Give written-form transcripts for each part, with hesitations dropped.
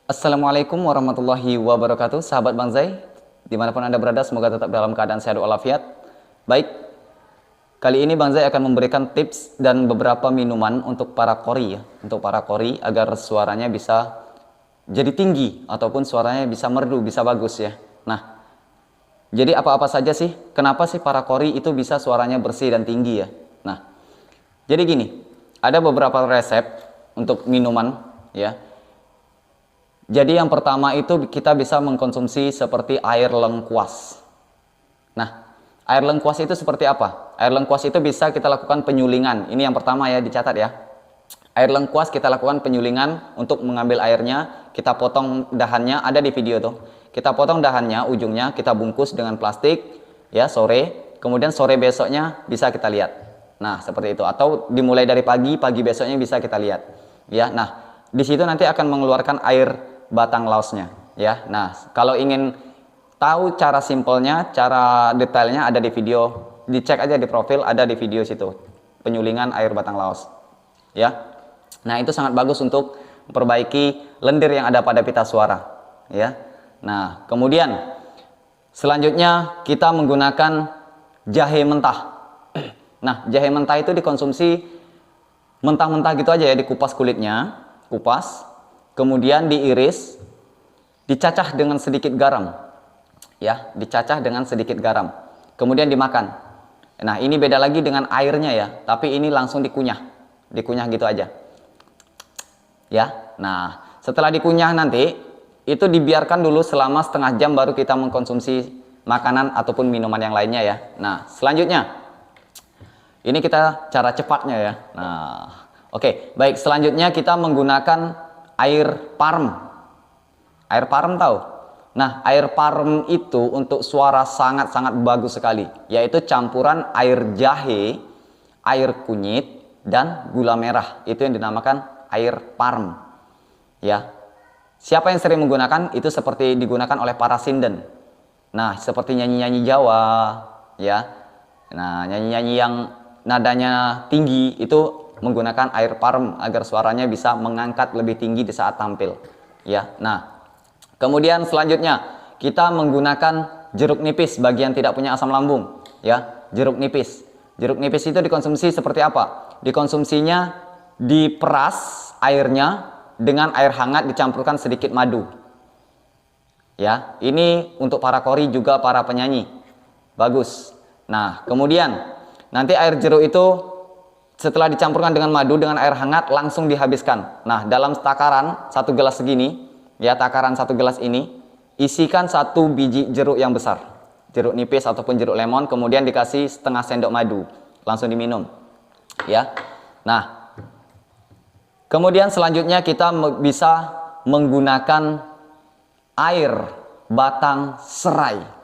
Assalamualaikum warahmatullahi wabarakatuh, sahabat Bang Zai. Dimanapun Anda berada, semoga tetap dalam keadaan sehat walafiat. Baik, kali ini Bang Zai akan memberikan tips dan beberapa minuman untuk para kori ya. Untuk para kori agar suaranya bisa jadi tinggi ataupun suaranya bisa merdu, bisa bagus ya. Nah, jadi apa-apa saja sih? Kenapa sih para kori itu bisa suaranya bersih dan tinggi ya? Nah, jadi gini, ada beberapa resep untuk minuman ya. Jadi yang pertama itu kita bisa mengkonsumsi seperti air lengkuas. Nah, air lengkuas itu seperti apa? Air lengkuas itu bisa kita lakukan penyulingan. Ini yang pertama ya, dicatat ya. Air lengkuas kita lakukan penyulingan untuk mengambil airnya, kita potong dahannya, ada di video tuh. Kita potong dahannya, ujungnya kita bungkus dengan plastik ya sore, kemudian sore besoknya bisa kita lihat. Nah, seperti itu. Atau dimulai dari pagi, pagi besoknya bisa kita lihat. Ya, nah, di situ nanti akan mengeluarkan air batang laosnya ya. Nah, kalau ingin tahu cara simpelnya, cara detailnya ada di video, dicek aja di profil, ada di video situ, penyulingan air batang laos ya. Nah, itu sangat bagus untuk memperbaiki lendir yang ada pada pita suara ya. Nah, kemudian selanjutnya kita menggunakan jahe mentah. Nah, jahe mentah itu dikonsumsi mentah-mentah gitu aja ya, dikupas kulitnya, kupas, kemudian diiris, dicacah dengan sedikit garam ya, dicacah dengan sedikit garam, kemudian dimakan. Nah, ini beda lagi dengan airnya ya, tapi ini langsung dikunyah gitu aja ya. Nah, setelah dikunyah nanti itu dibiarkan dulu selama setengah jam baru kita mengkonsumsi makanan ataupun minuman yang lainnya ya. Nah, selanjutnya ini kita cara cepatnya ya. Nah, oke, baik, selanjutnya kita menggunakan air parem. Air parem tahu? Nah, air parem itu untuk suara sangat-sangat bagus sekali, yaitu campuran air jahe, air kunyit, dan gula merah. Itu yang dinamakan air parem ya. Siapa yang sering menggunakan itu seperti digunakan oleh para sinden. Nah, seperti nyanyi-nyanyi Jawa ya. Nah, nyanyi-nyanyi yang nadanya tinggi itu menggunakan air parem agar suaranya bisa mengangkat lebih tinggi di saat tampil ya. Nah, kemudian selanjutnya kita menggunakan jeruk nipis bagi yang tidak punya asam lambung ya. Jeruk nipis itu dikonsumsi seperti apa? Dikonsumsinya diperas airnya dengan air hangat, dicampurkan sedikit madu ya. Ini untuk para kori juga para penyanyi, bagus. Nah, kemudian nanti air jeruk itu setelah dicampurkan dengan madu dengan air hangat langsung dihabiskan. Nah, dalam takaran satu gelas segini ya, takaran satu gelas ini isikan satu biji jeruk yang besar, jeruk nipis ataupun jeruk lemon, kemudian dikasih setengah sendok madu, langsung diminum ya. Nah, kemudian selanjutnya kita bisa menggunakan air batang serai.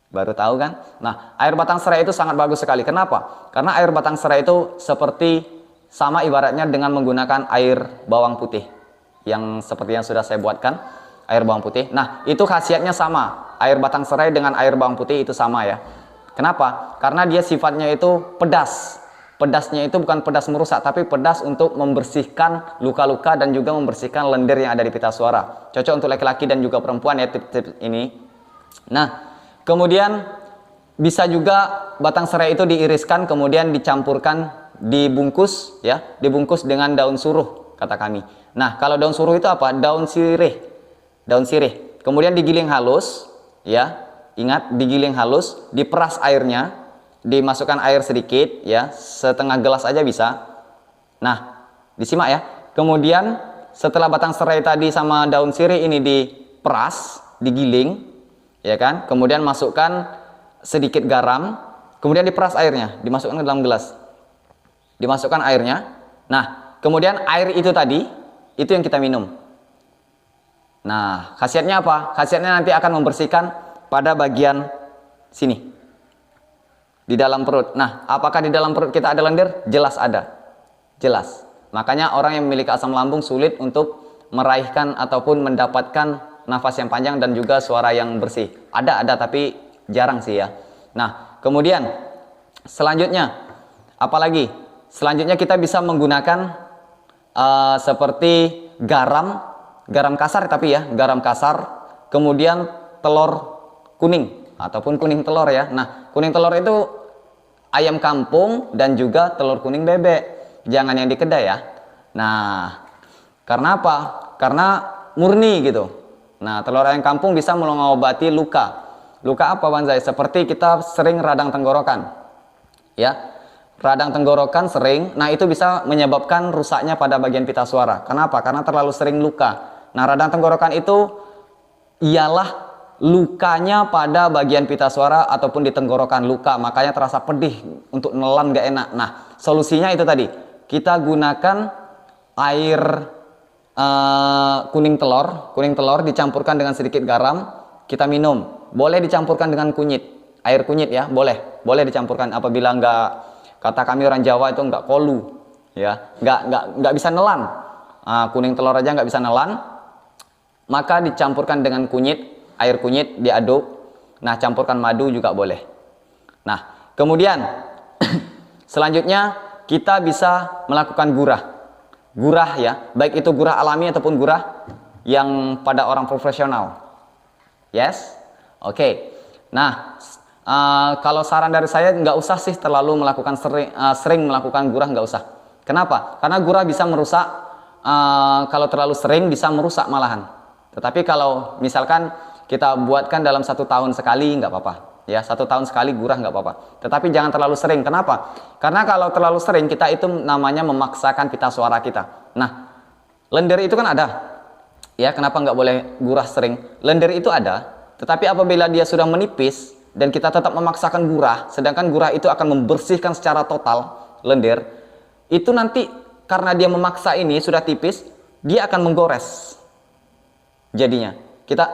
Baru tahu kan? Nah, air batang serai itu sangat bagus sekali. Kenapa? Karena air batang serai itu seperti sama ibaratnya dengan menggunakan air bawang putih yang seperti yang sudah saya buatkan, air bawang putih. Nah, itu khasiatnya sama. Air batang serai dengan air bawang putih itu sama ya. Kenapa? Karena dia sifatnya itu pedas. Pedasnya itu bukan pedas merusak, tapi pedas untuk membersihkan luka-luka dan juga membersihkan lendir yang ada di pita suara. Cocok untuk laki-laki dan juga perempuan ya tips-tips ini. Nah, kemudian bisa juga batang serai itu diiriskan kemudian dicampurkan, dibungkus ya, dibungkus dengan daun suruh kata kami. Nah, kalau daun suruh itu apa? Daun sirih. Daun sirih. Kemudian digiling halus ya. Ingat, digiling halus, diperas airnya, dimasukkan air sedikit ya, setengah gelas aja bisa. Nah, disimak ya. Kemudian setelah batang serai tadi sama daun sirih ini diperas, digiling ya kan, kemudian masukkan sedikit garam, kemudian diperas airnya, dimasukkan ke dalam gelas, dimasukkan airnya. Nah, kemudian air itu tadi itu yang kita minum. Nah, khasiatnya apa? Khasiatnya nanti akan membersihkan pada bagian sini di dalam perut. Nah, apakah di dalam perut kita ada lendir? Jelas ada, jelas. Makanya orang yang memiliki asam lambung sulit untuk meraihkan ataupun mendapatkan nafas yang panjang dan juga suara yang bersih. Ada tapi jarang sih ya. Nah, kemudian selanjutnya apalagi? Selanjutnya kita bisa menggunakan seperti garam garam kasar tapi ya, garam kasar, kemudian telur kuning ataupun kuning telur ya. Nah, kuning telur itu ayam kampung dan juga telur kuning bebek. Jangan yang di kedai ya. Nah, karena apa? Karena murni gitu. Nah, telur ayam kampung bisa mengobati luka. Luka apa Banzai? Seperti kita sering radang tenggorokan. Ya. Radang tenggorokan sering, nah itu bisa menyebabkan rusaknya pada bagian pita suara. Kenapa? Karena terlalu sering luka. Nah, radang tenggorokan itu ialah lukanya pada bagian pita suara ataupun di tenggorokan luka, makanya terasa pedih, untuk nelan gak enak. Nah, solusinya itu tadi, kita gunakan air kuning telur dicampurkan dengan sedikit garam, kita minum. Boleh dicampurkan dengan kunyit, air kunyit ya, boleh dicampurkan apabila kata kami orang Jawa itu nggak kolu, ya, nggak bisa nelan. Kuning telur aja nggak bisa nelan, maka dicampurkan dengan kunyit, air kunyit diaduk. Nah, campurkan madu juga boleh. Nah, kemudian selanjutnya kita bisa melakukan gurah ya, baik itu gurah alami ataupun gurah yang pada orang profesional. Yes, oke. Nah, kalau saran dari saya nggak usah sih terlalu melakukan sering melakukan gurah, nggak usah. Kenapa? Karena gurah bisa merusak, kalau terlalu sering bisa merusak malahan. Tetapi kalau misalkan kita buatkan dalam 1 tahun sekali nggak apa-apa. Ya, 1 tahun sekali gurah nggak apa-apa. Tetapi jangan terlalu sering. Kenapa? Karena kalau terlalu sering kita itu namanya memaksakan pita suara kita. Nah, lendir itu kan ada. Ya, kenapa nggak boleh gurah sering? Lendir itu ada. Tetapi apabila dia sudah menipis dan kita tetap memaksakan gurah, sedangkan gurah itu akan membersihkan secara total lendir, itu nanti karena dia memaksa ini sudah tipis, dia akan menggores jadinya. Kita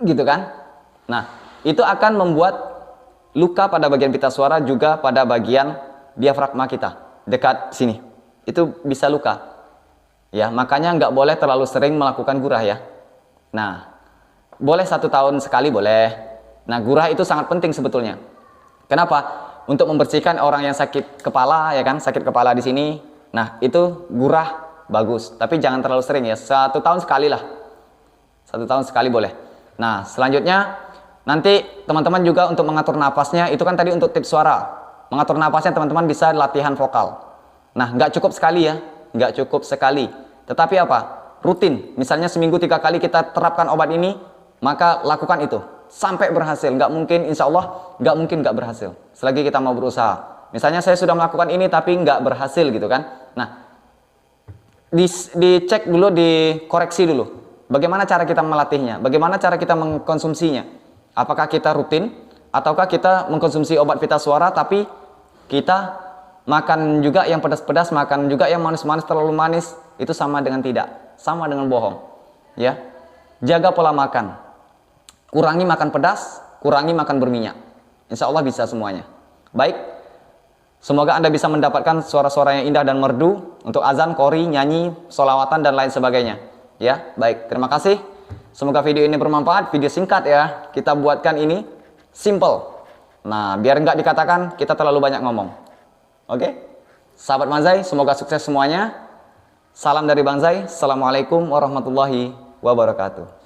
gitu kan. Nah, itu akan membuat luka pada bagian pita suara, juga pada bagian diafragma kita, dekat sini. Itu bisa luka. Ya, makanya nggak boleh terlalu sering melakukan gurah ya. Nah, boleh 1 tahun sekali boleh. Nah, gurah itu sangat penting sebetulnya. Kenapa? Untuk membersihkan orang yang sakit kepala, ya kan? Sakit kepala di sini. Nah, itu gurah bagus. Tapi jangan terlalu sering ya. 1 tahun sekali lah. 1 tahun sekali boleh. Nah, selanjutnya nanti teman-teman juga untuk mengatur napasnya. Itu kan tadi untuk tips suara. Mengatur napasnya teman-teman bisa latihan vokal. Nah, nggak cukup sekali ya. Nggak cukup sekali. Tetapi apa? Rutin. Misalnya seminggu 3 kali kita terapkan obat ini, maka lakukan itu sampai berhasil. Nggak mungkin, insya Allah nggak mungkin nggak berhasil selagi kita mau berusaha. Misalnya saya sudah melakukan ini tapi nggak berhasil gitu kan. Nah, dicek dulu, dikoreksi dulu bagaimana cara kita melatihnya, bagaimana cara kita mengkonsumsinya. Apakah kita rutin ataukah kita mengkonsumsi obat pita suara tapi kita makan juga yang pedas-pedas, makan juga yang manis-manis, terlalu manis. Itu sama dengan tidak, sama dengan bohong ya. Jaga pola makan, kurangi makan pedas, kurangi makan berminyak. Insya Allah bisa semuanya. Baik, semoga Anda bisa mendapatkan suara-suara yang indah dan merdu untuk azan, qori, nyanyi, sholawatan, dan lain sebagainya. Ya, baik, terima kasih. Semoga video ini bermanfaat. Video singkat ya, kita buatkan ini simple. Nah, biar nggak dikatakan kita terlalu banyak ngomong. Oke, sahabat Banzai, semoga sukses semuanya. Salam dari Banzai. Assalamualaikum warahmatullahi wabarakatuh.